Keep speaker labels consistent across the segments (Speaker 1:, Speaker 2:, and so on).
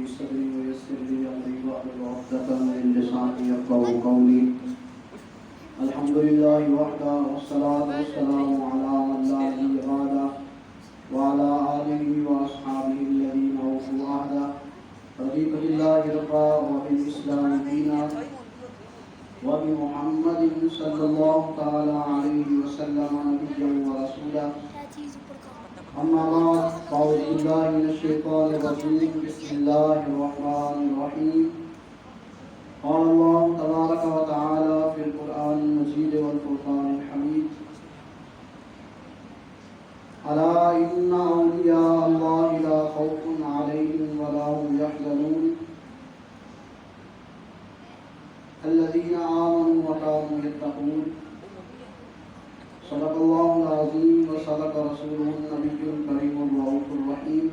Speaker 1: لي صدري ويسر لي أمري واحلل عقدة من لساني يفقهوا قولي. الحمد لله وحده والصلاة والسلام على من لا نبي بعده وعلى آله وأصحابه الذين أوفوا عهده. رضيت بالله ربا وبالإسلام دينا وبمحمد صلى الله تعالى عليه وسلم نبيا ورسولا. أما بعد فأعوذ بالله من الشيطان الرجيم. بسم الله الرحمن الرحيم. قال الله تبارك وتعالى في القرآن المجيد والفرقان الحميد: ألا إن أولياء الله لا خوف عليهم ولا هم يحزنون الذين آمنوا وكانوا يتقون. صدق الله العظيم وصدق رسوله النبي الكريم الرؤوف الرحيم.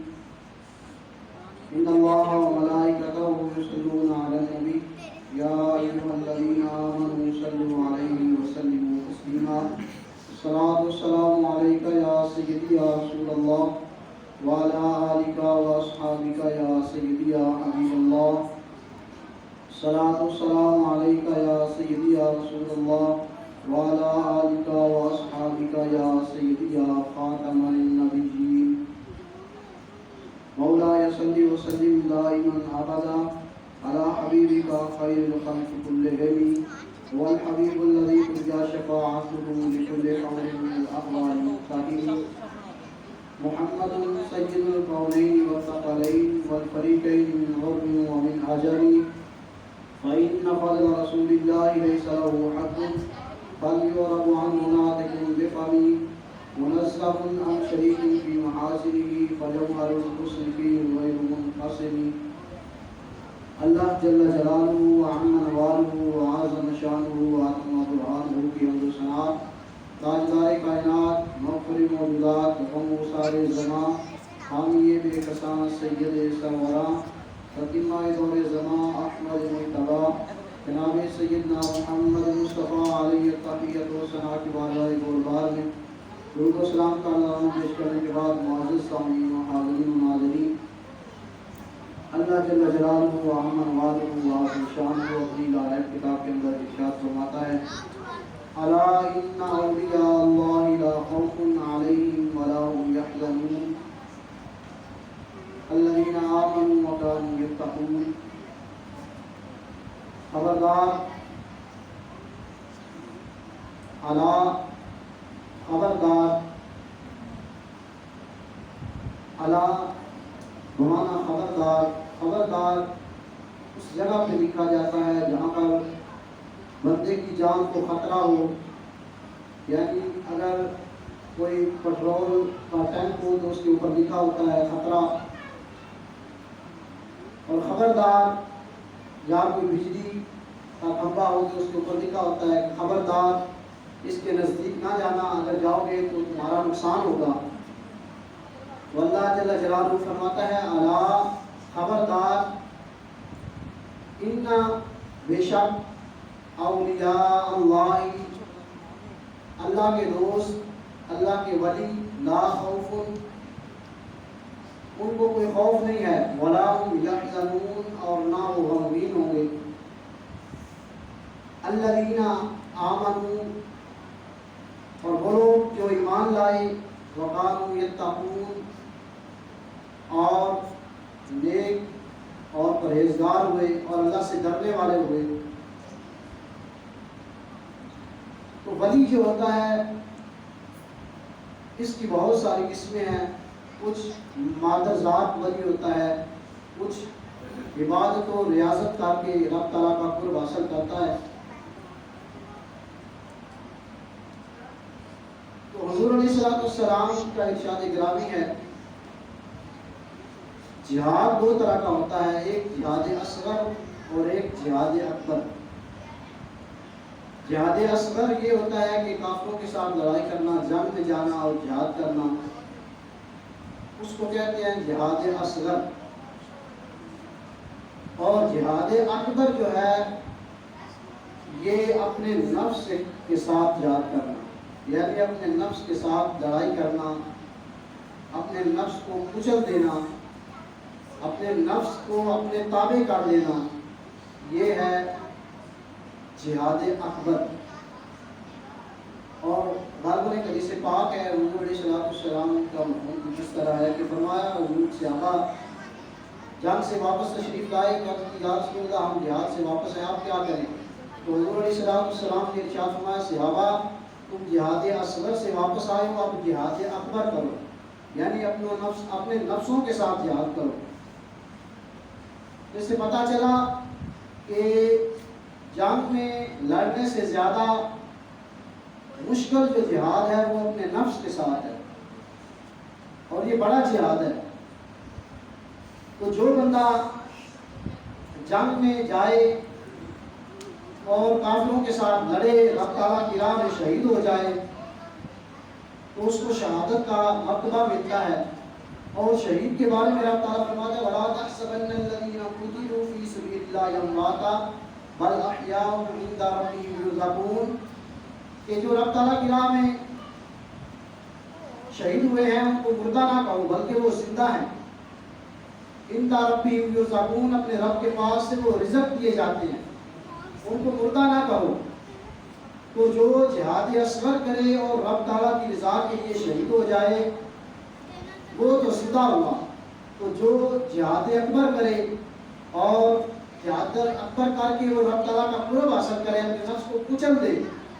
Speaker 1: إن الله وملائكته يصلون على النبي يا أيها الذين آمنوا صلوا عليه وسلموا تسليما. الصلاة والسلام عليك يا سيدي يا رسول الله وعلى آلك وأصحابك يا سيدي يا حبيب الله. الصلاة والسلام عليك يا سيدي يا رسول الله وعلى آلك وأصحابك يا سيدي يا خاتم النبيين. مولاي صل وسلم دائما أبدا على حبيبك خير الخلق كلهم والحبيب الذي ترجى شفاعته لكل أمر من الأحوال المختلفة محمد سيد الكونين والثقلين والفريقين من غرب ومن أجل. فإن فضل رسول الله ليس له حد فليعرض عنه ناطق بفمه منزه عن شريك في محاسنه فجوهر الحسن فيه غير منقسم. اللہ جل جلالہ وعم نوالہ وعظم شانہ وعظم برہانہ کی حمد و ثنا. تاجدار کائنات مغفر موجودات غم و سار زماں حامی بے کساں سید سروراں خاتمہ دور زماں احمد مجتبیٰ جناب سیدنا محمد مصطفیٰ علیہ التحیت و ثنا کی بارگاہ گوربار میں درود و سلام کا نام پیش کرنے کے بعد معزز سامعین و حاضرین و ناظرین، اللہ جل جلالہ و عظم نوالہ و عظیم شانہ اپنی لائق کتاب کے اندر ارشاد فرماتا ہے: الا ان اولیاء اللہ لا خوف علیہم ولا هم یحزنون الذین آمنوا وکانوا یتقون. خبردار، الا خبردار، الا بمانا خبردار. خبردار اس جگہ پہ لکھا جاتا ہے جہاں پر بندے کی جان کو خطرہ ہو، یعنی اگر کوئی پیٹرول کا ٹینک ہو تو اس کے اوپر لکھا ہوتا ہے خطرہ. اور خبردار یا کوئی بجلی کا کھمبا ہو تو اس کے اوپر لکھا ہوتا ہے خبردار، اس کے نزدیک نہ جانا، اگر جاؤ گے تو تمہارا نقصان ہوگا. واللہ جل جلالہ فرماتا ہے: الا خبردار، ان بے شک اولیاء اللہ، اللہ کے دوست، اللہ کے ولی، لا خوف، ان کو کوئی خوف نہیں ہے، ولا هم یحزنون، اور نہ وہ غمگین ہوں گے. الذین آمنوا، اور وہ لوگ جو ایمان لائے، وکانوا یتقون، اور نیک اور پرہیزگار ہوئے اور اللہ سے ڈرنے والے ہوئے. تو ولی جو ہوتا ہے اس کی بہت ساری قسمیں ہیں. کچھ مادر ذات ولی ہوتا ہے، کچھ عبادت و ریاضت کر کے رب تعالیٰ کا قرب حاصل کرتا ہے. تو حضور علیہ السلام کا ارشاد گرامی ہے: جہاد دو طرح کا ہوتا ہے، ایک جہاد اصغر اور ایک جہاد اکبر. جہاد اصغر یہ ہوتا ہے کہ کافروں کے ساتھ لڑائی کرنا، جنگ میں جانا اور جہاد کرنا، اس کو کہتے ہیں جہاد اصغر. اور جہاد اکبر جو ہے یہ اپنے نفس کے ساتھ جہاد کرنا، یعنی اپنے نفس کے ساتھ لڑائی کرنا، اپنے نفس کو کچل دینا، اپنے نفس کو اپنے تابع کر لینا، یہ ہے جہاد اکبر۔ اور غالباً ایک حدیث پاک ہے، حضور علیہ السلام کا مفہوم اس طرح ہے کہ فرمایا حضور صحابہ جنگ سے واپس تشریف لائے، کہ یا رسول اللہ ہم جہاد سے واپس ہیں، آپ کیا کریں؟ تو حضور علیہ السلام نے ارشاد فرمایا صحابہ تم جہاد اصغر سے واپس آئے ہو، اب جہاد اکبر کرو، یعنی اپنے نفسوں کے ساتھ جہاد کرو۔ اس سے پتہ چلا کہ جنگ میں لڑنے سے زیادہ مشکل جو جہاد ہے وہ اپنے نفس کے ساتھ ہے، اور یہ بڑا جہاد ہے۔ تو جو بندہ جنگ میں جائے اور کافروں کے ساتھ لڑے، رب تعالیٰ کی راہ میں شہید ہو جائے تو اس کو شہادت کا مرتبہ ملتا ہے۔ اور شہید کے بارے میں رب تعالیٰ فرماتا ہے وَلَا تَحْسَبَنَّ الَّذِينَ قُتِلُوا فِي سَبِيلِ اللَّهِ أَمْوَاتًا بَلْ أَحْيَاءٌ عِندَ رَبِّهِمْ يُرْزَقُونَ، کہ جو رب تعالیٰ کی راہ میں شہید ہوئے ہیں ان کو مردہ نہ کہو بلکہ وہ زندہ ہیں۔ عِندَ رَبِّهِمْ يُرْزَقُونَ، اپنے رب کے پاس سے وہ رزق دیے جاتے ہیں، ان کو مردہ نہ کہو۔ تو جو جہاد اصغر کرے اور رب تعالیٰ کی رضا کے لیے شہید ہو جائے وہ تو زندہ ہوا۔ تو جو جہاد اکبر کرے اور جہاد اکبر کر کے وہ رب تعالیٰ کا قرب حاصل کرے، اپنے نفس کو کچل دے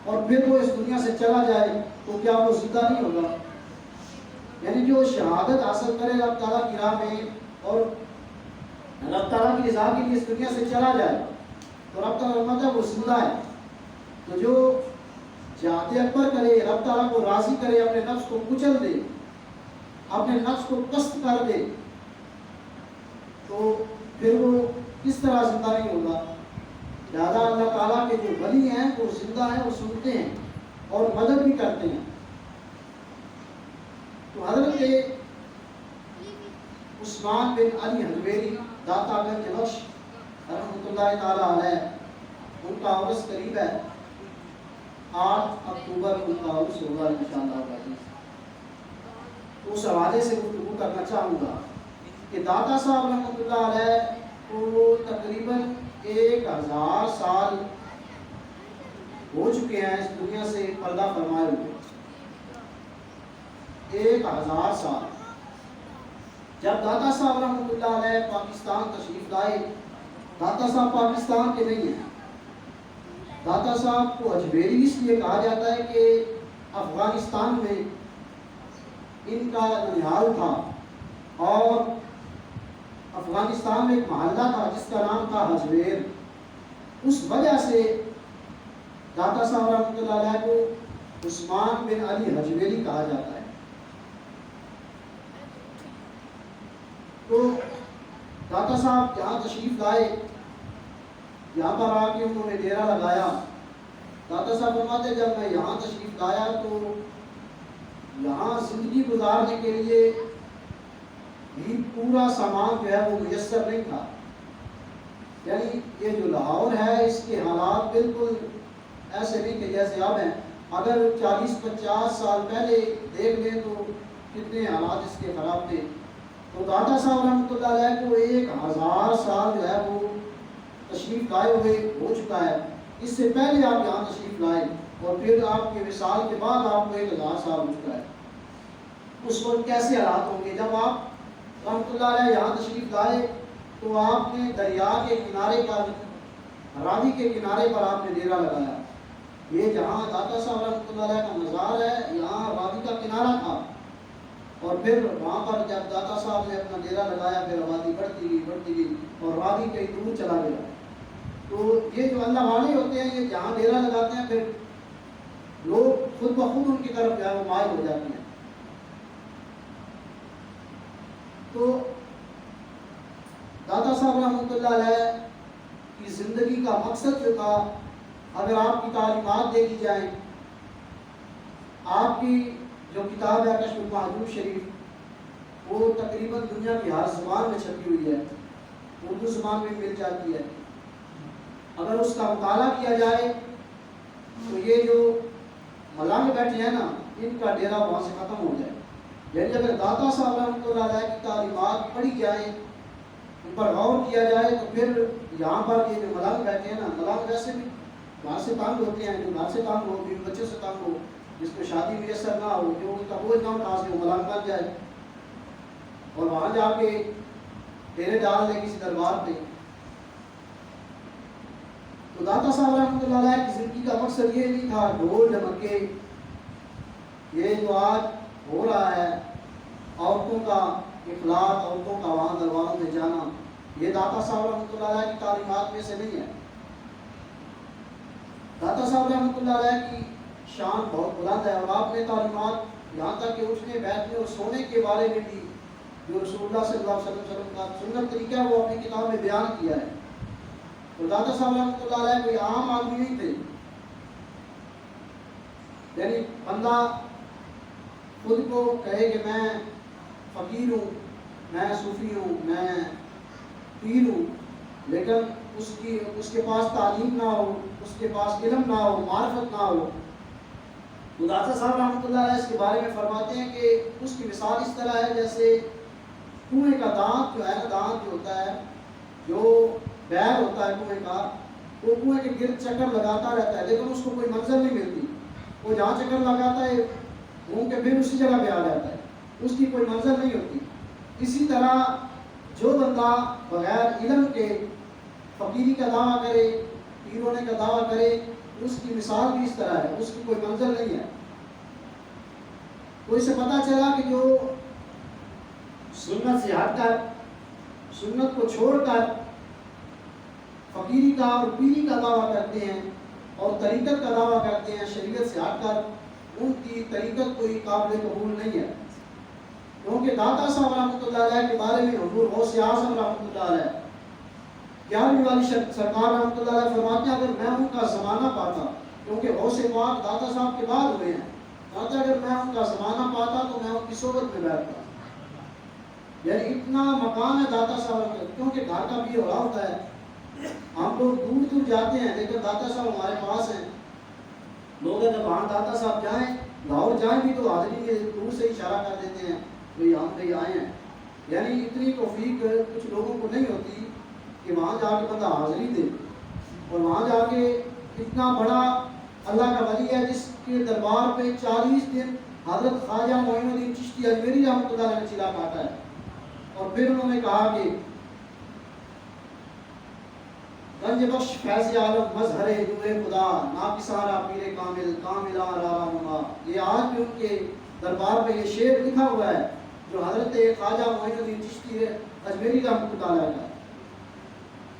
Speaker 1: اور پھر وہ اس دنیا سے چلا جائے تو کیا وہ زندہ نہیں ہوگا؟ یعنی جو شہادت حاصل کرے رب تعالیٰ کی راہ میں اور رب تعالیٰ کی رضا کے لیے اس دنیا سے چلا جائے تو رب تعالیٰ فرماتا ہے وہ زندہ ہے۔ تو جو جہاد اکبر کرے، رب تعالیٰ کو راضی کرے، اپنے نفس کو کچل دے، اپنے نفس کو پست کر دے تو پھر وہ کس طرح زندہ نہیں ہوگا؟ لہٰذا اللہ تعالیٰ کے جو ولی ہیں وہ زندہ ہیں، وہ سنتے ہیں اور مدد بھی کرتے ہیں۔ تو حضرت عثمان بن علی حجویری داتا گنج بخش رحمۃ اللہ تعالیٰ علیہ، ان کا عرس قریب ہے، 8 اکتوبر ان کا عرس ہوگا انشاءاللہ۔ تو اس حوالے سے گفتگو کرنا چاہوں گا کہ داتا صاحب رحمۃ اللہ علیہ کو تقریباً 1000 سال ہو چکے ہیں اس دنیا سے پردہ فرمائے ہوئے، 1000 سال۔ جب داتا صاحب رحمۃ اللہ علیہ پاکستان تشریف لائے، داتا صاحب پاکستان کے نہیں ہیں، داتا صاحب کو حجویری اس لیے کہا جاتا ہے کہ افغانستان میں ان کا ننیال تھا اور افغانستان میں ایک محلہ تھا جس کا نام تھا حجویر، اس وجہ سے داتا صاحب رحمۃ اللہ علیہ کو عثمان بن علی حجویری کہا جاتا ہے۔ تو داتا صاحب جہاں تشریف لائے، یہاں پر آ کے انہوں نے ڈیرا لگایا۔ داتا صاحب فرماتے جب میں یہاں تشریف لایا تو یہاں زندگی گزارنے کے لیے بھی پورا سامان جو ہے وہ میسر نہیں تھا، یعنی یہ جو لاہور ہے اس کے حالات بالکل ایسے نہیں کہ جیسے اب ہیں۔ اگر 40-50 سال پہلے دیکھ لیں تو کتنے حالات اس کے خراب تھے۔ تو داتا صاحب رحمۃ اللہ علیہ کو 1000 سال جو ہے وہ تشریف لائے ہوئے ہو چکا ہے۔ اس سے پہلے آپ یہاں تشریف لائے اور پھر آپ کے وصال کے بعد آپ کو 1000 سال ہو چکا ہے۔ اس وقت کیسے حالات ہوں گے؟ جب آپ رحمۃ اللہ علیہ یہاں تشریف لائے تو آپ نے دریا کے کنارے پر، راوی کے کنارے پر آپ نے ڈیرا لگایا۔ یہ جہاں داتا صاحب رحمۃ اللہ علیہ کا مزار ہے یہاں راوی کا کنارہ تھا، اور پھر وہاں پر جب داتا صاحب نے اپنا ڈیرا لگایا پھر آبادی بڑھتی گئی اور راوی کئی دور چلا گیا۔ تو یہ جو اللہ والے ہوتے ہیں یہ جہاں ڈیرا لگاتے ہیں پھر لوگ خود بخود ان کی طرف جو ہے وہ مائل ہو جاتے ہیں۔ تو داتا صاحب رحمۃ اللہ علیہ کی زندگی کا مقصد جو تھا، اگر آپ کی تعلیمات دیکھی جائیں، آپ کی جو کتاب ہے کشف المحجوب شریف وہ تقریباً دنیا کی ہر زبان میں چھپی ہوئی ہے، اردو زبان میں مل جاتی ہے۔ اگر اس کا مطالعہ کیا جائے تو یہ جو ملانگ بیٹھے ہیں نا ان کا ڈیرا وہاں سے ختم ہو جائے۔ یعنی اگر داتا صاحب رحمۃ اللہ علیہ کی تعلیمات پڑھی جائیں ان پر غور کیا جائے تو پھر یہاں پر یہ جو ملنگ بیٹھے ہیں نا، ملنگ ویسے بھی گھر سے تنگ ہوتے ہیں، جو گھر سے تنگ ہو، بیوی بچے سے تنگ ہو، جس کو شادی میسر نہ ہو، جو ان کا بوجھ نہ اٹھا سکے، وہ ملنگ بن جائے اور وہاں جا کے ڈیرے ڈال دے کسی دربار پہ۔ تو داتا صاحب رحمۃ اللہ علیہ کی زندگی کا مقصد یہ نہیں تھا ڈھول ڈھمکے، یہ جو آج ہو رہا ہے عورتوں کا اخلاق، عورتوں کا وہاں درباروں میں جانا، یہ داتا صاحب رحمۃ اللہ علیہ کی تعلیمات میں سے نہیں ہے۔ داتا صاحب رحمۃ اللہ علیہ کی شان بہت بلند ہے، اور آپ نے تعلیمات یہاں تک کہ اٹھنے بیٹھنے اور سونے کے بارے میں بھی جو رسول اللہ صلی اللہ علیہ وسلم کا سنت طریقہ ہے وہ اپنی کتاب میں بیان کیا ہے۔ تو داتا صاحب رحمۃ اللہ علیہ کوئی عام آدمی نہیں تھے، یعنی بندہ خود کو کہے کہ میں فقیر ہوں، میں صوفی ہوں، میں پیر ہوں، لیکن اس کے پاس تعلیم نہ ہو، اس کے پاس علم نہ ہو، معرفت نہ ہو۔ تو داتا صاحب رحمۃ اللہ علیہ اس کے بارے میں فرماتے ہیں کہ اس کی مثال اس طرح ہے جیسے کنویں کا دانت جو ہے نا، دانت جو ہوتا ہے، جو بیل ہوتا ہے کنویں کا، وہ کنویں کے گرد چکر لگاتا رہتا ہے لیکن اس کو کوئی منزل نہیں ملتی، وہ جہاں چکر لگاتا ہے گھوم کے پھر اسی جگہ پہ آ جاتا ہے، اس کی کوئی منزل نہیں ہوتی۔ اسی طرح جو بندہ بغیر علم کے فقیری کا دعویٰ کرے، پیر ہونے کا دعویٰ کرے، اس کی مثال بھی اس طرح ہے، اس کی کوئی منزل نہیں ہے۔ تو اس سے پتہ چلا کہ جو سنت سے ہٹ کر، سنت کو چھوڑ کر فقیری کا اور پیری کا دعویٰ کرتے ہیں اور طریقت کا دعویٰ کرتے ہیں شریعت سے ہٹ کر، ان کی طریقت کوئی قابل قبول نہیں ہے۔ کیونکہ داتا صاحب رحمۃ اللہ علیہ کے بارے میں حضور غوث اعظم رحمۃ اللہ علیہ 11ویں والی سرکار رحمۃ اللہ علیہ فرماتے ہیں اگر میں ان کا زمانہ پاتا، کیونکہ غوث پاک داتا صاحب کے بعد ہوئے ہیں، کہتے اگر میں ان کا زمانہ پاتا تو میں ان کی صحبت میں بیٹھتا۔ یعنی اتنا مقام ہے داتا صاحب کا، کیونکہ گھر کا بھی ہو رہا ہوتا ہے، ہم لوگ دور دور جاتے ہیں لیکن داتا صاحب ہمارے پاس ہیں۔ لوگ جب وہاں داتا صاحب جائیں، لاہور جائیں بھی تو حاضری کے دور سے اشارہ کر دیتے ہیں بھئی ہم کہیں آئے ہیں۔ یعنی اتنی توفیق کچھ لوگوں کو نہیں ہوتی کہ وہاں جا کے بندہ حاضری دے، اور وہاں جا کے اتنا بڑا اللہ کا ولی ہے جس کے دربار پہ 40 دن حضرت خواجہ معین الدین چشتی اجمیری رحمۃ اللہ علیہ نے چلا کاٹا ہے، اور پھر انہوں نے کہا کہ گنج بخش فیض عالم مظہر نور خدا ناکسارا پیر کامل کاملا رارا مما، یہ آج بھی ان کے دربار پہ یہ شعر لکھا ہوا ہے جو حضرت خواجہ معین الدین چشتی اجمیری رحمۃ اللہ علیہ کا،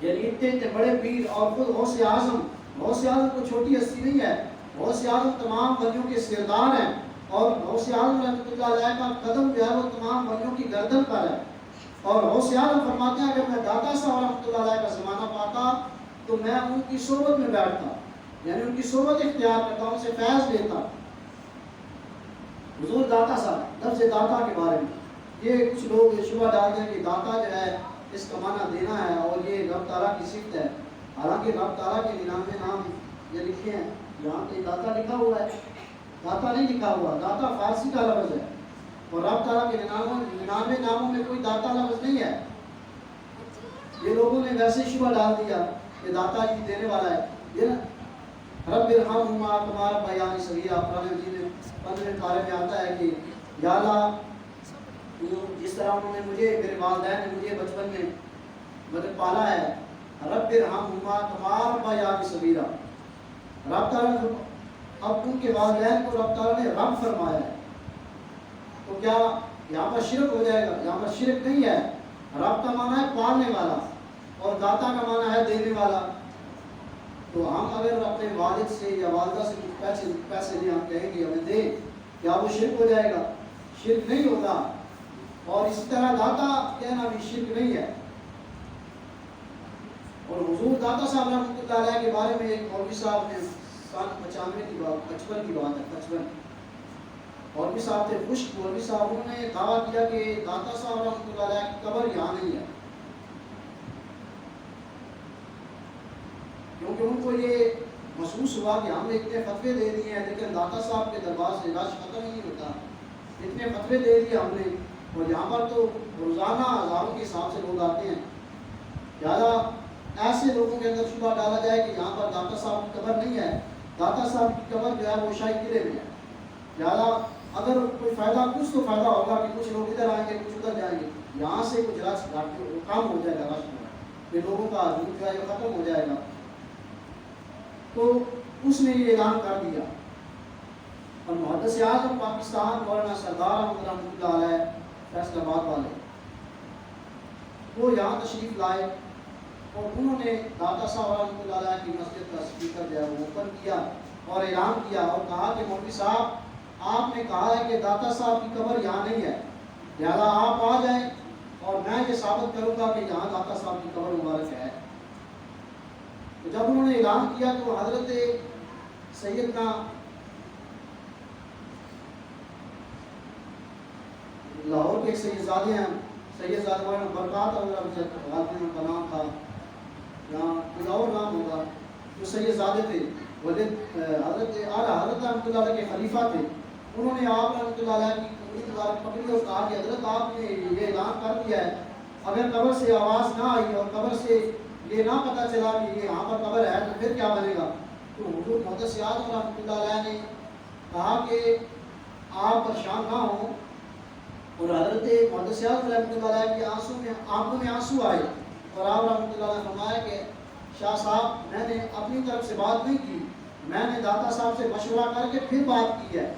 Speaker 1: یعنی اتنے بڑے پیر اور خود غوث اعظم کو چھوٹی ہستی نہیں ہے، غوث اعظم تمام ولیوں کے سردار ہیں، اور غوث اعظم رحمۃ اللہ علیہ کا قدم جو ہے وہ تمام ولیوں کی گردن پر ہے۔ اور غوث اعظم فرماتے ہیں اگر میں داتا صاحب رحمۃ اللہ علیہ کا زمانہ پاتا تو میں ان کی صحبت میں بیٹھتا، یعنی ان کی صحبت اختیار کرتا، ان سے فیض لیتا۔ حضور داتا صاحب، لفظ داتا کے بارے میں یہ کچھ لوگ شبہ ڈالتے ہیں کہ داتا جو ہے اس کا معنی دینا ہے اور یہ رب تعالیٰ کی صفت ہے، حالانکہ رب تعالیٰ کے 99 نام یہ لکھے ہیں، یہاں پہ داتا لکھا ہوا ہے، داتا نہیں لکھا ہوا، داتا فارسی کا لفظ ہے، اور رب تعالیٰ کے 99 ناموں میں کوئی داتا لفظ نہیں ہے۔ یہ لوگوں نے ویسے شبہ ڈال دیا کہ داتا جی دینے والا ہے، یہ نا رب ارحمہما کما ربیانی صغیرا، قرآن مجید میں 15 پارے میں آتا ہے کہ یا اللہ جس طرح انہوں نے مجھے، میرے والدین نے مجھے بچپن میں مطلب پالا ہے، رب ارحمہما کما ربیانی صغیرا، رب تعالیٰ نے اب ان کے والدین کو رب تعالیٰ نے رب فرمایا ہے، تو کیا یہاں پر شرک ہو جائے گا؟ یہاں پر شرک نہیں ہے۔ رب کا معنی ہے پالنے والا اور داتا کا معنی ہے دینے والا۔ تو ہم اگر اپنے والد سے یا والدہ سے کچھ پیسے لیں، ہم کہیں گے ہمیں دیں، کیا وہ شرک ہو جائے گا؟ شرک نہیں ہوتا۔ اور اسی طرح داتا کہنا بھی شرک نہیں ہے۔ اور حضور داتا صاحب رحمۃ اللہ علیہ کے بارے میں ایک مولوی صاحب نے سال 95 کی بات، 55 کی بات ہے، 55 مولوی صاحب تھے، خشک مولوی صاحب، انہوں نے دعویٰ کیا کہ داتا صاحب رحمۃ اللہ علیہ کی قبر یہاں نہیں ہے، کیونکہ ان کو یہ محسوس ہوا کہ ہم نے اتنے فتوے دے دیے ہیں لیکن داتا صاحب کے دربار سے علاج ختم ہی نہیں ہوتا، اتنے فتوے دے دیے ہم نے، اور یہاں پر تو روزانہ ہزاروں کے حساب سے لوگ آتے ہیں، لہٰذا ایسے لوگوں کے اندر شبہ ڈالا جائے کہ یہاں پر داتا صاحب کی قبر نہیں ہے، داتا صاحب کی قبر جو ہے وہ شاہی قلعے میں ہے، لہٰذا اگر کوئی فائدہ، کچھ تو فائدہ ہوگا کہ کچھ لوگ ادھر آئیں گے کچھ ادھر جائیں گے، یہاں سے کچھ رش کام ہو جائے گا، رش میں کہ لوگوں کا ہجوم جو ہے یہ ختم ہو جائے گا۔ تو اس نے یہ اعلان کر دیا، اور محدث اعظم پاکستان مولانا سردار احمد رحمۃ اللہ علیہ فیصل آباد والے وہ یہاں تشریف لائے، اور انہوں نے داتا صاحب رحمۃ اللہ علیہ کی مسجد کا اسپیکر جو ہے وہ اوپن کیا اور اعلان کیا اور کہا کہ مولوی صاحب آپ نے کہا ہے کہ داتا صاحب کی قبر یہاں نہیں ہے، لہٰذا آپ آ جائیں اور میں یہ ثابت کروں گا کہ یہاں داتا صاحب کی قبر مبارک ہے۔ تو جب انہوں نے اعلان کیا تو حضرت سیدنا لاہور کے ایک سیدزادے ہیں، سیدزادہ مولانا برکات اور کا نام تھا، یہاں کوئی اور نام ہوگا، جو سیدزادے تھے حضرت اعلیٰ حضرت رحمۃ اللہ علیہ کے خلیفہ تھے، انہوں نے آپ رحمۃ اللہ علیہ کی انگلی مبارک پکڑی اور کہا کہ حضرت آپ نے یہ اعلان کر دیا ہے، اگر قبر سے آواز نہ آئی اور قبر سے یہ نہ پتہ چلا کہ یہ یہاں پر قبر ہے تو پھر کیا بنے گا؟ تو حضور محدث اعظم رحمۃ اللہ علیہ نے کہا کہ آپ پریشان نہ ہوں، اور حضرت محدث اعظم رحمۃ اللہ علیہ کی آنکھوں میں آنسو آئے، اور آپ رحمۃ اللہ علیہ نے فرمایا کہ شاہ صاحب میں نے اپنی طرف سے بات نہیں کی، میں نے داتا صاحب سے مشورہ کر کے پھر بات کی ہے،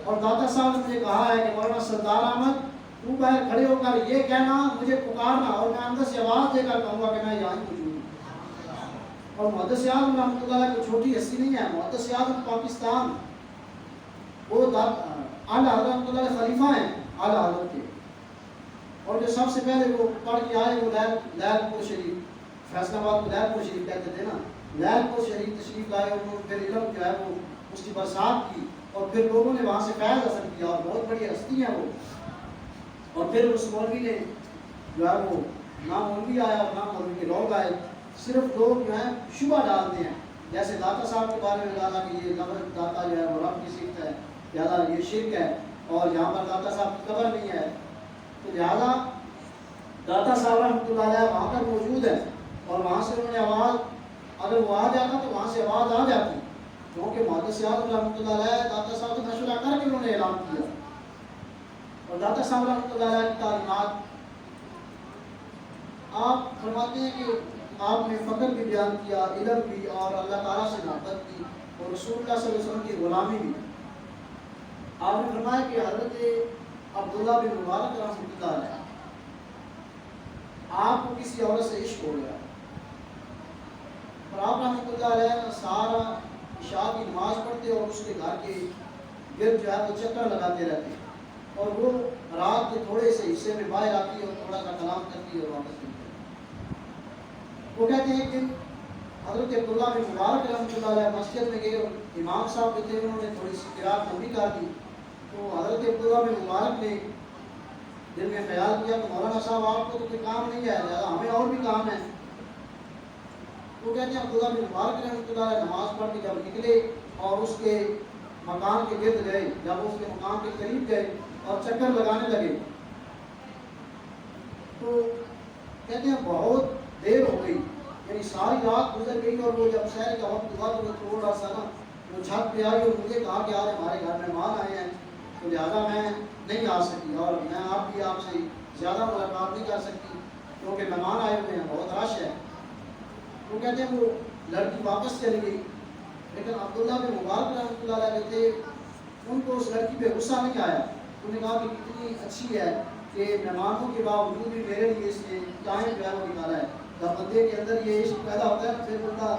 Speaker 1: اور داتا صاحب نے مجھے کہا ہے کہ مولانا سردار احمد تو باہر کھڑے ہو کر یہ کہنا، مجھے پکارنا، اور میں اندر سے آواز دے کر کہوں گا کہ میں یہاں ہی موجود ہوں۔ اور محدث اعظم رحمۃ اللہ علیہ کو چھوٹی ہستی نہیں ہے، محدث اعظم پاکستان وہ اعلیٰ حضرت رحمۃ اللہ علیہ خلیفہ ہیں اعلیٰ حضرت کے، اور جو سب سے پہلے وہ پڑھ کے آئے وہ لہل پور شریف، فیصل آباد کو لہل پور شریف کہتے تھے نا، لہل پور شریف تشریف لائے، انہوں نے پھر علم جو ہے وہ اس کی برسات کی، اور پھر لوگوں نے وہاں سے فیض حاصل کیا، اور بہت بڑی ہستی ہیں وہ، اور پھر اس مولوی نے جو ہے وہ نہ مولوی آیا اور نہ مولوی کے لوگ آئے، صرف لوگ جو ہیں شبہ ڈالتے ہیں، جیسے داتا صاحب کے بارے میں ڈالا کہ یہ داتا جو ہے وہ رب کی صفت ہے، لہٰذا یہ شرک ہے، اور یہاں پر داتا صاحب کی قبر نہیں ہے، تو لہٰذا داتا صاحب رحمۃ اللہ علیہ وہاں پر موجود ہے، اور وہاں سے انہوں نے آواز، اگر وہ آ جاتا تو وہاں سے آواز آ جاتی، کیونکہ محدث اعظم رحمۃ اللہ علیہ داتا صاحب سے مشورہ کر کے انہوں نے اعلان کیا، اور داتا صاحب رحمۃ اللہ علیہ کی تعلیمات آپ فرماتے ہیں کہ آپ نے فقر بھی بیان کیا، علم بھی، اور اللہ تعالیٰ سے محبت کی، اور رسول اللہ صلی اللہ علیہ وسلم کی غلامی بھی۔ آپ نے فرمایا کہ حضرت عبداللہ بن مبارک رحمۃ اللہ علیہ آپ کو کسی عورت سے عشق ہو گیا، اور آپ رحمۃ اللہ علیہ سارا عشاء کی نماز پڑھتے اور اس کے گھر کے گرد جو ہے وہ چکر لگاتے رہتے، اور وہ رات کے تھوڑے سے حصے میں باہر آتی اور تھوڑا سا کلام کرتی اور واپس چلتی۔ وہ کہتے ہیں کہ حضرت عبداللہ بن مبارک رحمۃ اللہ علیہ مسجد میں گئے، اور امام صاحب جو تھے انہوں نے تھوڑی سی قرات لمبی کر دی، تو حضرت عبداللہ بن مبارک نے دل میں خیال کیا کہ مولانا صاحب آپ کو تو کوئی کام نہیں ہے، لہٰذا ہمیں اور بھی کام ہے۔ وہ کہتے ہیں عبداللہ بن مبارک رحمۃ اللہ علیہ نماز پڑھ کے جب نکلے اور اس کے مکان کے گرد گئے، جب اس کے مکان کے قریب گئے اور چکر لگانے لگے، تو کہتے ہیں بہت دیر ہو گئی، یعنی ساری رات گزر گئی، اور وہ جب شہر کا وقت ہوا تو وہ تھوڑا سا نا وہ چھت پہ آئی اور مجھے کہا کہ آج ہمارے گھر مہمان آئے ہیں، تو لہٰذا میں نہیں آ سکی، اور میں آپ سے زیادہ ملاقات نہیں کر سکتی کیونکہ مہمان آئے ہوئے ہیں، بہت رش ہے۔ وہ کہتے ہیں وہ لڑکی واپس چلی گئی، لیکن عبداللہ بن مبارک رحمۃ اللہ علیہ تھے، ان کو اس لڑکی پہ غصہ نہیں آیا، انہوں نے کہا کہ کتنی اچھی ہے کہ مہمانوں کے باوجود بھی میرے لیے اس نے ٹائم جو ہے وہ نکالا ہے۔ جب بندے کے اندر یہ عشق پیدا ہوتا ہے پھر بندہ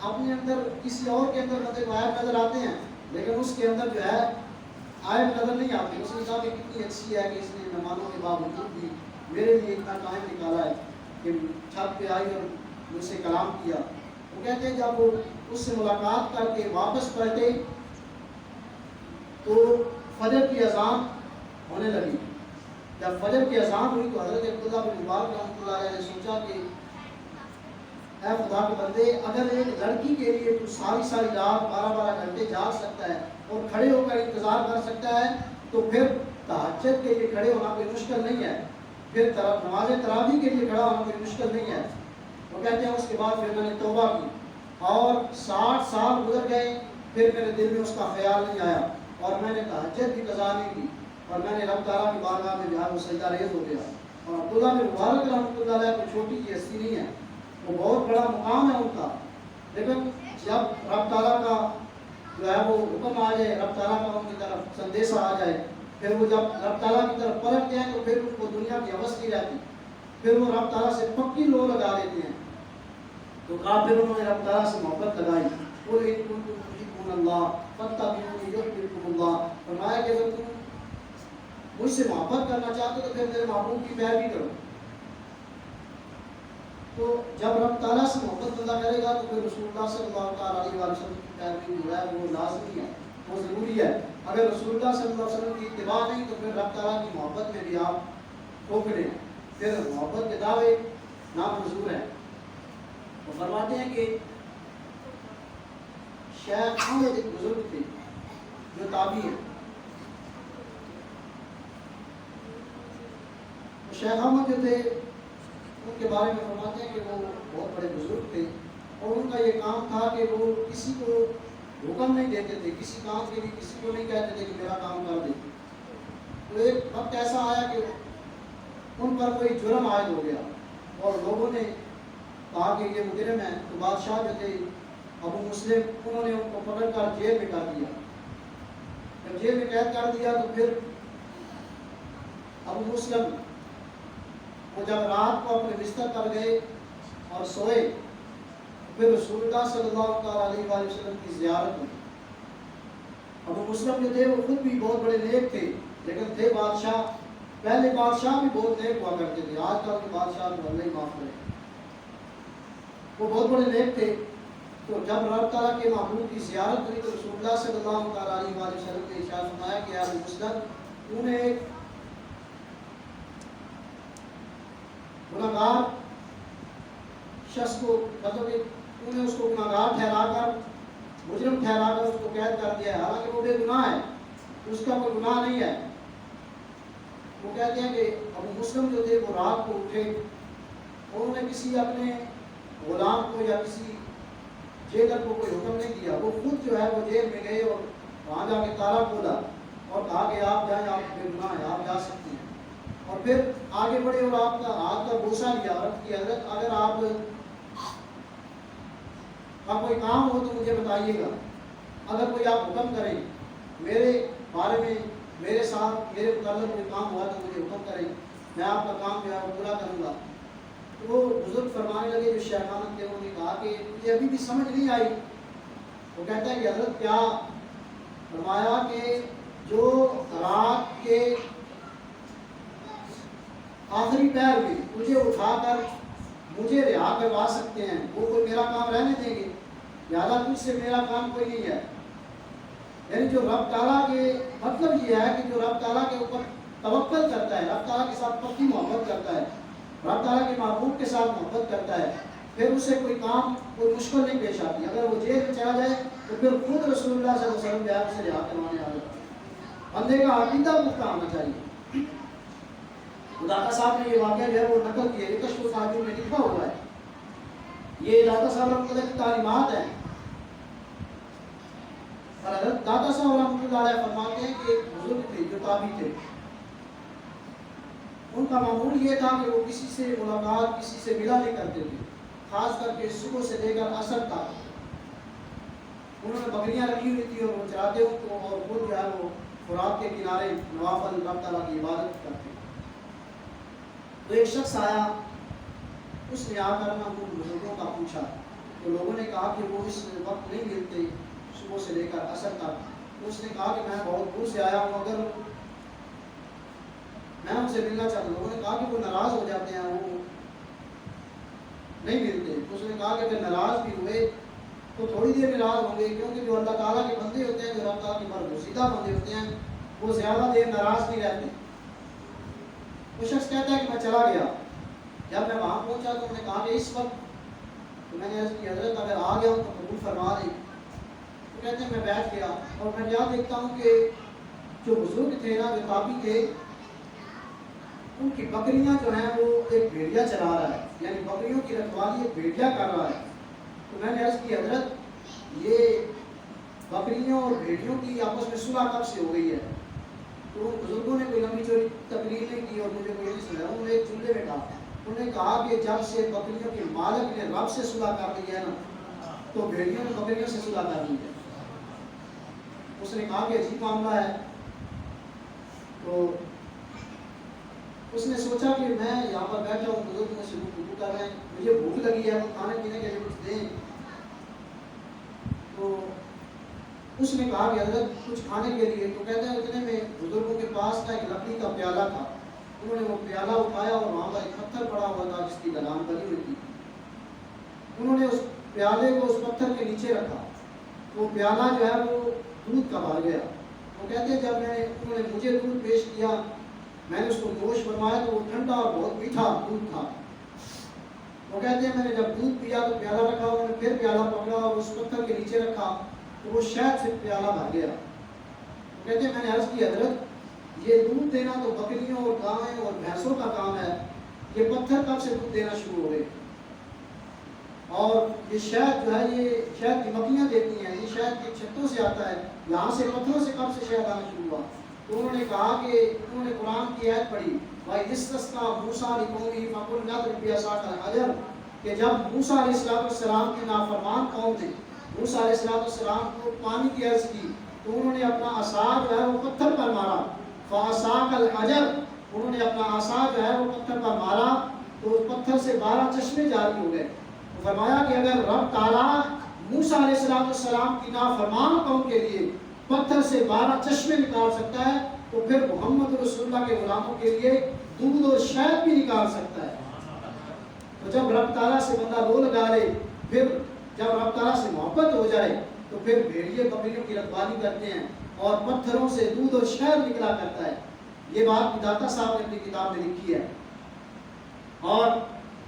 Speaker 1: اپنے اندر کسی اور کے اندر بندے کو عیب نظر آتے ہیں، لیکن اس کے اندر جو ہے عیب نظر نہیں آتی۔ اس نے کہا کہ کتنی اچھی ہے کہ اس نے مہمانوں کے باوجود بھی میرے لیے اتنا ٹائم نکالا ہے کہ چھت پہ آئی اور مجھ سے کلام کیا۔ وہ کہتے ہیں جب وہ اس سے ملاقات کر کے واپس پلٹے تو فجر کی اذان ہونے لگی۔ جب فجر کی اذان ہوئی تو حضرت عبداللہ بن مبارک رحمۃ اللہ علیہ نے سوچا کہ اے خدا کے بندے، اگر ایک لڑکی کے لیے تو ساری رات 12 گھنٹے جاگ سکتا ہے اور کھڑے ہو کر انتظار کر سکتا ہے، تو پھر تہجد کے لیے کھڑے ہونا کوئی مشکل نہیں ہے۔ پھر نماز تراویح کے لیے کھڑا ہونا کوئی مشکل نہیں ہے. وہ کہتے ہیں اس کے بعد پھر میں نے توبہ کی اور 60 سال گزر گئے، پھر میرے دل میں اس کا خیال نہیں آیا اور میں نے تہجد بھی قضا نہیں کی اور میں نے رب تعالیٰ کی بارگاہ میں جو ہے وہ سجدہ ریز ہو گیا. اور عبداللہ بن مبارک رحمۃ اللہ علیہ کوئی چھوٹی سی ہستی نہیں ہے، وہ بہت بڑا مقام ہے ان کا. لیکن جب رب تعالیٰ کا جو ہے وہ حکم آ جائے، رب تعالیٰ کا ان کی طرف سندیشہ آ جائے، پھر وہ جب رب تعالیٰ کی طرف پلٹتے ہیں تو پھر ان کو دنیا کی حوث نہیں رہتی، پھر وہ رب تعالیٰ سے پکی لو لگا لیتے ہیں. تو کہا پھر انہوں نے رب تعالیٰ سے محبت لگائی. قل ان کنتم تحبون اللہ فاتبعونی یحببکم اللہ. فرمایا کہ اگر تم مجھ سے محبت کرنا چاہتے ہو تو پھر میرے محبوب کی پیروی کرو. تو جب رب تعالیٰ سے محبت بندہ کرے گا تو پھر رسول اللہ صلی اللہ علیہ وسلم کی پیروی جو ہے وہ لازمی ہے، وہ ضروری ہے. اگر رسول اللہ صلی اللہ علیہ وسلم کی اتباع نہیں تو پھر رب تعالیٰ کی محبت میں بھی آپ ٹھوکرے ہیں، پھر محبت کے دعوے نامنظور ہیں. وہ فرماتے ہیں کہ شیخ احمد ایک بزرگ تھے جو تابعی ہیں. شیخ احمد جو تھے ان کے بارے میں فرماتے ہیں کہ وہ بہت بڑے بزرگ تھے اور ان کا یہ کام تھا کہ وہ کسی کو حکم نہیں دیتے تھے، کسی کام کے لیے کسی کو نہیں کہتے تھے کہ میرا کام کر دے. تو ایک وقت ایسا آیا کہ ان پر کوئی جرم عائد ہو گیا اور لوگوں نے کہا کہ یہ مجرم ہے. تو بادشاہ جو تھے ابو مسلم، انہوں نے ان کو پکڑ کر جیل میں کر دیا. جب جیل میں قید کر دیا تو پھر ابو مسلم وہ جب رات کو اپنے بستر پر گئے اور سوئے، پھر رسول اللہ صلی اللہ علیہ وسلم کی زیارت ہوئی. ابو مسلم جو تھے وہ خود بھی بہت بڑے نیک تھے، لیکن تھے بادشاہ. پہلے بادشاہ بھی بہت نیک ہوا کرتے تھے، آج کل کے بادشاہ کو اللہ ہی معاف کرے. وہ بہت بڑے نیک تھے. تو جب رب تعالیٰ کے محبوب کی زیارت ہوئی تو رسول اللہ صلی اللہ علیہ وسلم نے ارشاد فرمایا کہ ابو مسلم انہیں ایک گناہگار شخص کو، مطلب انہیں اس کو گناہگار ٹھہرا کر، مجرم ٹھہرا کر اس کو قید کر دیا ہے، حالانکہ وہ بے گناہ ہے، اس کا کوئی گناہ نہیں ہے. وہ کہتے ہیں کہ ابو مسلم جو تھے وہ رات کو اٹھے، انہوں نے کسی اپنے غلام کو یا کسی جیلر کو کوئی حکم نہیں دیا، وہ خود جو ہے وہ جیل میں گئے اور وہاں جا کے تالا کھولا اور کہا کہ آپ جائیں، آپ بے گناہ ہیں، آپ جا سکتے ہیں. اور پھر آگے بڑھے اور آپ کا ہاتھ کا بوسہ لیا اور کی حضرت اگر آپ کا کوئی کام ہو تو مجھے بتائیے گا، اگر کوئی آپ حکم کریں میرے بارے میں، میرے ساتھ میرے متعلق کوئی کام ہوا تو مجھے حکم کریں، میں آپ کا کام جو ہے وہ پورا کروں گا. تو وہ بزرگ فرمانے لگے جو شیخ احمد تھے، انہوں نے کہا کہ مجھے ابھی بھی سمجھ نہیں آئی. وہ کہتا ہے کہ حضرت کیا؟ فرمایا کہ جو رات کے آخری پیر میں مجھے اٹھا کر مجھے رہا کروا سکتے ہیں وہ کوئی میرا کام رہنے دیں گے؟ لہٰذا تجھ سے میرا کام کوئی نہیں ہے. یعنی جو رب تعالیٰ کے مطلب یہ ہے کہ جو رب تعالیٰ کے اوپر توکل کرتا ہے، رب تعالیٰ کے ساتھ پکی محبت کرتا ہے، رب تعالیٰ کے محبوب کے ساتھ محبت کرتا ہے، پھر اسے کوئی کام کوئی مشکل نہیں پیش آتی. اگر وہ جیل میں چلا جائے تو پھر خود رسول اللہ صلی اللہ علیہ وسلم اسے رہا کروانے آ جاتا ہے. بندے کا عقیدہ پختہ ہونا چاہیے. داتا صاحب نے یہ واقعہ جو ہے وہ نقل کیا، یہ کشف الفاجر میں لکھا ہوا ہے. یہ داتا صاحب رحمۃ اللہ کی تعلیمات ہیں. اور حضرت داتا صاحب رحمۃ اللہ علیہ فرماتے ہیں کہ ایک بزرگ تھے جو تابعی تھے، ان کا معمول یہ تھا کہ وہ کسی سے ملاقات، کسی سے ملا نہیں کرتے تھے، خاص کر کے صبح سے لے کر عصر تک. انہوں نے بکریاں رکھی ہوئی تھی اور وہ چراتے ان کو، اور خود جو ہے وہ فرات کے کنارے نوافل رب تعالیٰ کی عبادت کرتے. تو ایک شخص آیا، اس نے آ کر ان بزرگوں کا پوچھا تو لوگوں نے کہا کہ وہ اس وقت نہیں ملتے صبح سے لے کر عصر تک. تو اس نے کہا کہ میں بہت دور سے آیا ہوں، اگر میں ان سے ملنا چاہتا ہوں. لوگوں نے کہا کہ وہ ناراض ہو جاتے ہیں، وہ نہیں ملتے. تو اس نے کہا کہ اگر ناراض بھی ہوئے تو تھوڑی دیر ناراض ہوں گے، کیونکہ جو اللہ تعالیٰ کے بندے ہوتے ہیں، جو اللہ تعالیٰ کے برگزیدہ بندے ہوتے ہیں، وہ زیادہ دیر ناراض نہیں رہتے. وہ شخص کہتا ہے کہ میں چلا گیا. جب میں وہاں پہنچا تو انہوں نے کہا کہ اس وقت، تو میں نے عرض کی حضرت اگر آ گیا ہوں تو قبول فرما دیں. تو کہتے ہیں میں بیٹھ گیا اور میں کیا دیکھتا ہوں کہ جو بزرگ تھے نا، جو تابعی تھے، ان کی بکریاں جو ہیں وہ ایک بھیڑیا چلا رہا ہے، یعنی بکریوں کی رکھوالی ایک بھیڑیا کر رہا ہے۔ تو میں نے عرض کی حضرت یہ بکریوں اور بھیڑیوں کی آپس میں صلح کب سے ہو گئی ہے؟ تو بزرگوں نے کوئی لمبی چوڑی تقریر نہیں کی اور مجھے کوئی نہیں سنایا، انہوں نے ایک جملے میں کہا، انہوں نے کہا کہ جب سے بکریوں کے مالک نے رب سے صلح کر لی ہے نا تو بھیڑیوں نے بکریوں سے صلح کر لی ہے۔ اس نے کہا کہ عجیب معاملہ ہے۔ تو اس نے سوچا کہ میں یہاں پر بیٹھا ہوں، بزرگ مجھ سے گفتگو کر رہے ہیں، مجھے بھوک لگی ہے، وہ کھانے پینے کے لیے کچھ دیں۔ تو اس نے کہا کہ حضرت کچھ کھانے کے لیے، تو کہتے ہیں اتنے میں بزرگوں کے پاس کا ایک لکڑی کا پیالہ تھا، انہوں نے وہ پیالہ اٹھایا اور وہاں پر ایک پتھر پڑا ہوا تھا جس کی ڈھلان بنی ہوئی تھی، انہوں نے اس پیالے کو اس پتھر کے نیچے رکھا، وہ پیالہ جو ہے وہ دودھ کا بھر گیا۔ وہ کہتے ہیں جب انہوں نے مجھے دودھ پیش کیا، میں نے اس کو نوش فرمایا تو وہ ٹھنڈا اور بہت میٹھا دودھ تھا۔ وہ کہتے ہیں میں نے جب دودھ پیا تو پیالہ رکھا، انہوں نے پھر پیالہ پکڑا اور اس پتھر کے نیچے رکھا تو وہ شہد سے پیالہ بھر گیا۔ وہ کہتے ہیں میں نے عرض کی حضرت یہ دودھ دینا تو بکریوں اور گائیں اور بھینسوں کا کام ہے، یہ پتھر کب سے دودھ دینا شروع ہو گئے؟ اور یہ شہد جو ہے یہ شہد کی مکھیاں دیتی ہیں، یہ شہد کی چھتوں سے آتا ہے، یہاں سے پتھروں سے کب سے شہد آنا شروع ہوا؟ تو انہوں نے کہا کہ انہوں نے قرآن کی آیت پڑھی وَإِذِ اسْتَسْقَىٰ مُوسَىٰ لِقَوْمِهِ فَقُلْ اضْرِب بِّعَصَاكَ الْحَجَرَ، کہ جب موسیٰ علیہ السلام کے نافرمان قوم نے موسیٰ علیہ السلام کو پانی کی عرض کی تو انہوں نے اپنا عصا جو ہے وہ پتھر پر مارا، فَعَصَاكَ الْحَجَرَ، انہوں نے اپنا عصا جو ہے وہ پتھر پر مارا تو اس پتھر سے 12 چشمے جاری ہو گئے۔ فرمایا کہ اگر رب تعالیٰ موسیٰ علیہ السلام کی نافرمان قوم کے لیے پتھر سے 12 چشمے نکال سکتا ہے تو پھر محمد رسول اللہ کے غلاموں کے لیے دودھ اور شہد بھی نکال سکتا ہے۔ تو جب رب تعالیٰ سے بندہ رو لگا لے، پھر جب رب تعالیٰ سے محبت ہو جائے تو پھر بھیڑیے بکریوں کی رکھوالی کرتے ہیں اور پتھروں سے دودھ اور شہد نکلا کرتا ہے۔ یہ بات داتا صاحب نے اپنی کتاب میں لکھی ہے، اور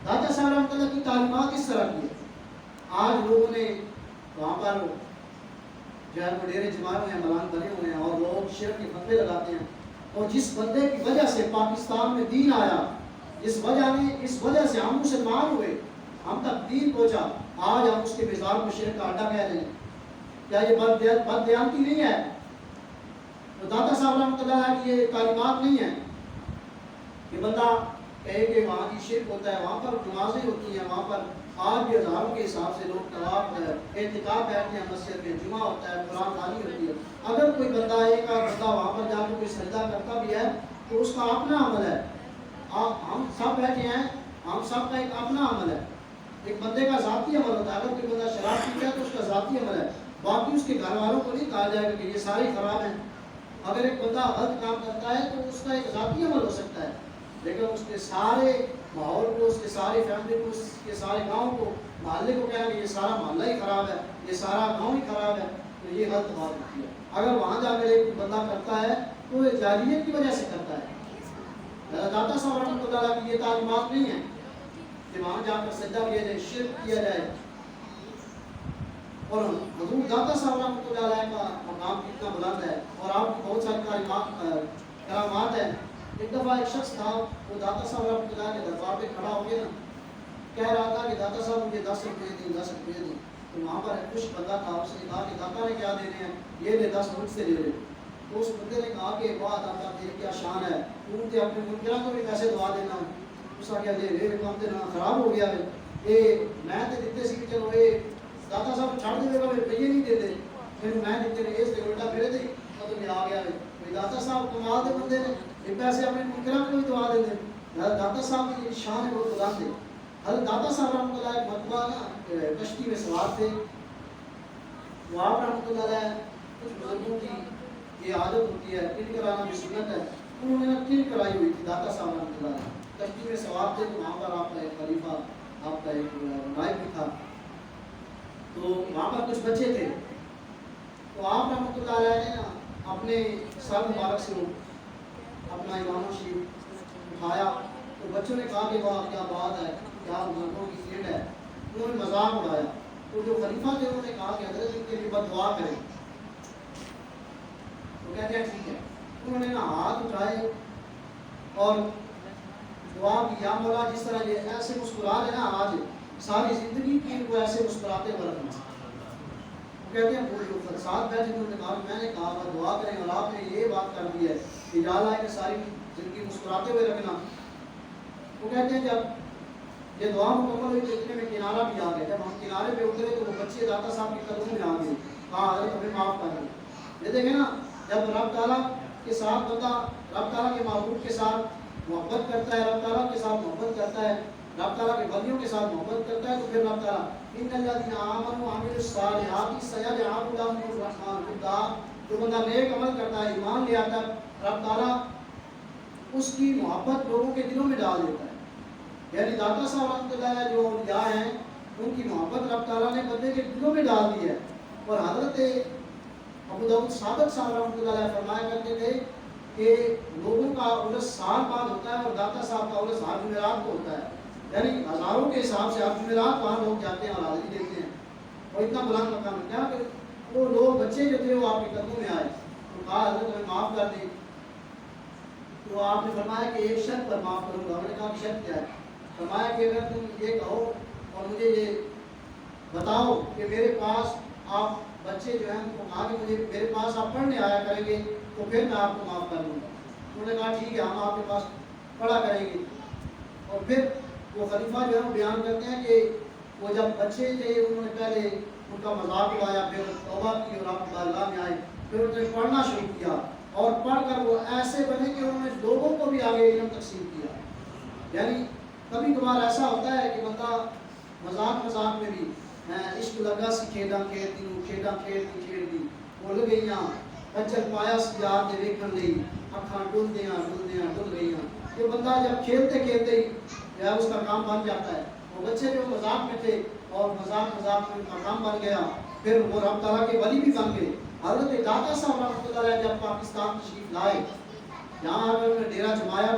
Speaker 1: داتا صاحب رحمۃ اللہ کی تعلیمات اس طرح کی ہے۔ آج لوگوں نے وہاں پر جو ہے وہ ڈیرے جمائے ہوئے ہیں، ملان بنے ہوئے ہیں اور لوگ شرک کے فتوے لگاتے ہیں، اور جس بندے کی وجہ سے پاکستان میں دین آیا، اس وجہ سے ہم مسلمان ہوئے، ہم تک دین پہنچا، آج ہم اس کے مزار کو شرک کا اڈا کہہ دیں، کیا یہ بد دیانتی نہیں ہے؟ تو داتا صاحب رحمۃ اللہ کی یہ تعلیمات نہیں ہے کہ بندہ کہے کہ وہاں کی شرک ہوتا ہے، وہاں پر نمازیں ہوتی ہیں، وہاں پر آج بھی ہزاروں کے حساب سے لوگ طواف اعتکاف بیٹھتے ہیں، مسجد میں جمعہ ہوتا ہے، قرآن خوانی ہوتی ہے۔ اگر کوئی بندہ ایک آدھ بندہ وہاں پر جا کے کوئی سجدہ کرتا بھی ہے تو اس کا اپنا عمل ہے، ہم سب بیٹھے ہیں، ہم سب کا ایک اپنا عمل ہے، ایک بندے کا ذاتی عمل ہوتا ہے۔ اگر کوئی بندہ شراب پیتا ہے تو اس کا ذاتی عمل ہے، باقی اس کے گھر والوں کو نہیں کہا جائے گا کہ یہ سارے خراب ہیں۔ اگر ایک بندہ غلط کام کرتا ہے تو اس کا ایک ذاتی عمل ہو سکتا ہے، لیکن اس کے سارے ماحول کو، اس کے سارے فیملی کو، اس کے سارے گاؤں کو، محلے کو کہنا کہ یہ سارا محلہ ہی خراب ہے، یہ سارا گاؤں ہی خراب ہے، تو یہ غلط بات ہوتی ہے۔ اگر وہاں جا کر ایک بندہ کرتا ہے تو یہ جاہلیت کی وجہ سے کرتا ہے۔ داتا صاحب رحمۃ اللہ کی یہ تعلیمات نہیں ہیں کہ وہاں جا کر سجدہ کیا جائے، شرک کیا جائے۔ اور حضور داتا صاحب رحمۃ اللہ کا مقام کتنا بلند ہے، اور آپ کی بہت ساری کرامات ہیں۔ ایک دفعہ ایک شخص تھا، وہ داتا صاحب رحمۃ اللہ کے دربار پہ کھڑا ہو گیا نا، کہہ رہا تھا کہ داتا صاحب مجھے 10 روپئے دیں، 10 روپئے دیں۔ تو وہاں پر ایک خوش بندہ تھا، اس نے کہا کہ داتا نے کیا دینے ہیں، یہ لے 10 مجھ سے لے لے۔ تو اس بندے نے کہا کہ واہ داتا تیری کیا شان ہے، تو اپنے منکروں کو بھی پیسے دعا دینا۔ اس کا کیا دے کام دینا خراب ہو گیا ہے، یہ میں تے دیتے سی کہ چلو یہ داتا صاحب چھڑ دے گا، روپیے نہیں دے دے، پھر میں دیتے نے اس الٹا پھر دے مطلب میں آ گیا ہے۔ داتا صاحب کمال دے بندے نے، یہ پیسے اپنے منکروں کو بھی دعا دے دیں۔ داتا صاحب کی شان ہے بہت بلند ہے۔ حضرت داتا صاحب رحمۃ اللہ ایک مرتبہ نا کشتی میں سوار تھے، وہ آپ رحمۃ اللہ علیہ کچھ بزرگوں کی یہ عادت ہوتی ہے، تل کرانا بھی سنت ہے، انہوں نے نا تل کرائی ہوئی تھی داتا صاحب رحمۃ اللہ علیہ، کشتی میں سوار تھے تو وہاں پر آپ کا ایک خلیفہ، آپ کا ایک نائب بھی تھا، تو وہاں پر کچھ بچے تھے، تو آپ رحمۃ اللہ علیہ نے نا اپنے سر مبارک سے اپنا امام شریف اٹھایا، تو بچوں نے کہا کہ واہ کیا بات ہے، کیا بزرگوں کی سیٹ ہے، انہوں نے مذاق اڑایا۔ تو جو خلیفہ تھے انہوں نے کہا کہ حضرت ان کے لیے بد دعا کریں، تو کہتے ہیں ٹھیک ہے۔ انہوں نے نا ہاتھ اٹھائے اور
Speaker 2: دعا کی یا مولا جس طرح یہ ایسے مسکرا رہے نا آج ساری زندگی کی ان کو ایسے مسکراتے ہوئے رکھنا. وہ کہتے ہیں وہ جو ساتھ بیٹھے انہوں نے کہا میں نے کہا وہ دعا کریں اور آپ نے یہ بات کر دی ہے کہ یا اللہ انہیں ساری زندگی مسکراتے ہوئے رکھنا. وہ کہتے ہیں جب یہ دعا مکمل ہوئی تو اتنے میں کنارہ بھی آ گیا. جب ہم کنارے پہ اترے تو وہ بچے داتا صاحب کے قدموں میں آ گئے. کہا حضرت ہمیں معاف کر دیں. یہ دیکھیں نا جب رب تعالیٰ کے ساتھ بندہ رب تعالیٰ کے محبوب کے ساتھ محبت کرتا ہے, رب تعالیٰ کے ساتھ محبت کرتا ہے, رب تعالیٰ کے بندیوں کے ساتھ محبت کرتا ہے تو پھر رب تعالیٰ ان الذین آمنوا وعملوا الصالحات سیجعل لهم الرحمن ودا. جو بندہ نیک عمل کرتا ہے ایمان لے آتا ہے رب تعالیٰ اس کی محبت لوگوں کے دلوں میں ڈال دیتا ہے. یعنی داتا صاحب رحمۃ اللہ علیہ جو اولیاء ہیں ان کی محبت رب تعالیٰ نے بندے کے دلوں میں ڈال دی ہے. اور حضرت ابو داؤد صادق صاحب رحمۃ اللہ علیہ فرمایا کرتے تھے کہ لوگوں کا عرس سال بعد ہوتا ہے اور داتا صاحب کا عرس ہر جمعرات کو ہوتا ہے. یعنی ہزاروں کے حساب سے ہر جمعرات وہاں لوگ جاتے ہیں اور حاضری دیتے ہیں. اور اتنا بلند مقام ہے کیا کہ وہ لوگ بچے جو تھے وہ آپ کے قدموں میں آئے تو کہا حضرت ہمیں معاف کر دیں. تو آپ نے فرمایا کہ ایک شرط پر معاف کروں گا. ہم نے کہا کہ شرط کیا ہے؟ فرمایا کہ اگر تم یہ کہو اور مجھے یہ بتاؤ کہ میرے پاس آپ بچے جو ہیں ان کو کہا کہ مجھے میرے پاس آپ پڑھنے آیا کریں گے تو پھر میں آپ کو معاف کر دوں گا. انہوں نے کہا ٹھیک ہے ہم آپ کے پاس پڑھا کریں گے. اور پھر وہ خلیفہ جو ہے بیان کرتے ہیں کہ وہ جب بچے تھے انہوں نے پہلے ان کا مذاق اڑایا, پھر توبہ کی اور آپ اللہ میں آئے, پھر انہوں نے پڑھنا شروع کیا اور پڑھ کر وہ ایسے بنے کہ انہوں نے لوگوں کو بھی آگے علم تقسیم کیا. یعنی کبھی کبھار ایسا ہوتا ہے کہ بندہ مذاق مذاق میں بھی عشق لگا سی کھیڈاں کھیڈ دی کھیڈاں کھیڈ دی بھول گئیاں کچل پایا سی یار دے ویکھن لئی اکھاں ڈلدیاں ڈل گئیاں. یہ بندہ جب کھیلتے کھیلتے ہی اس کا کام بن جاتا ہے. وہ بچے جو مذاق میں تھے اور مذاق میں ان کا کام بن گیا, پھر وہ رب تعالیٰ کے ولی بھی بن گئے. حضرت داتا صاحب رحمۃ اللہ علیہ جب پاکستان تشریف لائے, یہاں اگر انہوں نے ڈیرا جمایا تو